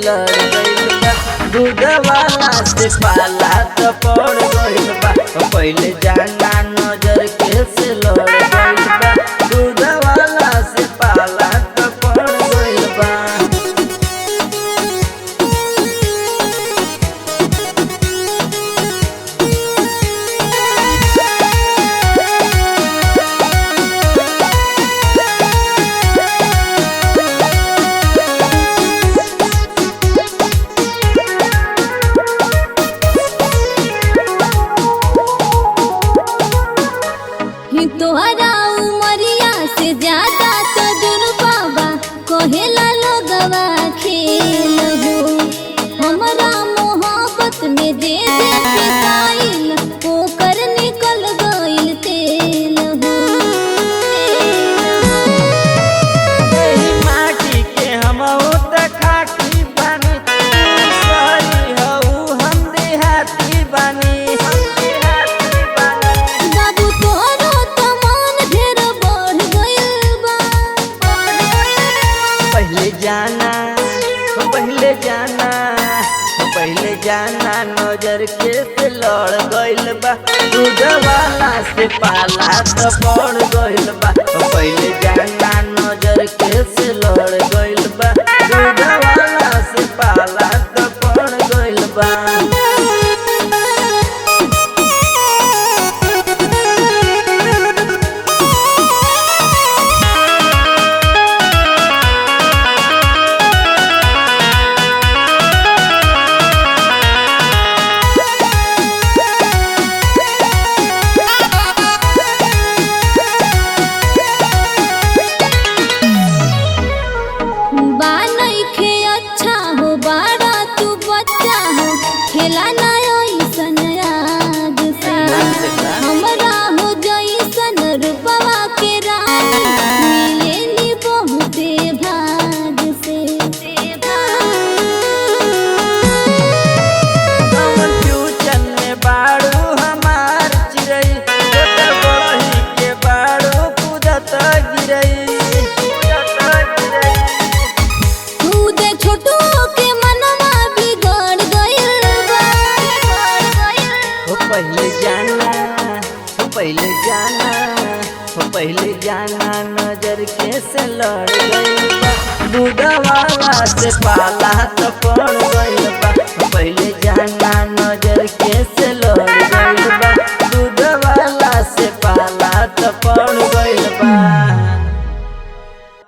लड़ गइल बा। दूध वाला से पाला तो पड़ गइल बा। पहले जाना नजर के से लड़ गइल बा। दूध वाला से पाला तो पड़ गइल बा। तोहरा उमरिया से ज्यादा तो जुर्बा बा कहेला लोगवा खेल हो। हमरा मोहब्बत में जे पिताइल ओकर निकल गइल तेल हो। एही माटी के हमहू त खाटी बानी। सही हऊ हम देहाती बानी। बाबू तोरो तो मन ढेर बढ़ गइल बा। पहले जाना नजर के से लड़ गइल बा। दूध वाला से पाला तो पड़ गइल बा। पहले जाना नजर के से लड़ गइल बा। दूध वाला से पाला तो पड़ गइल बा। बा नइखे अच्छा हो बाड़ा तू बच्चा हो खेला ना ऐसन आग से। हमरा हो जइसन रूपवा के रानी मिलेनी बहुते भाग से। हमन फ्यूचर में बाड़ू हमार चिरई। छोटे बही के बाड़ू कूदत गिरई। खुदे छोटू के मनवा बिगड़ गइल बा। पहले जाना नजर के से लड़ गइल बा। दूध वाला से पाला तो पड़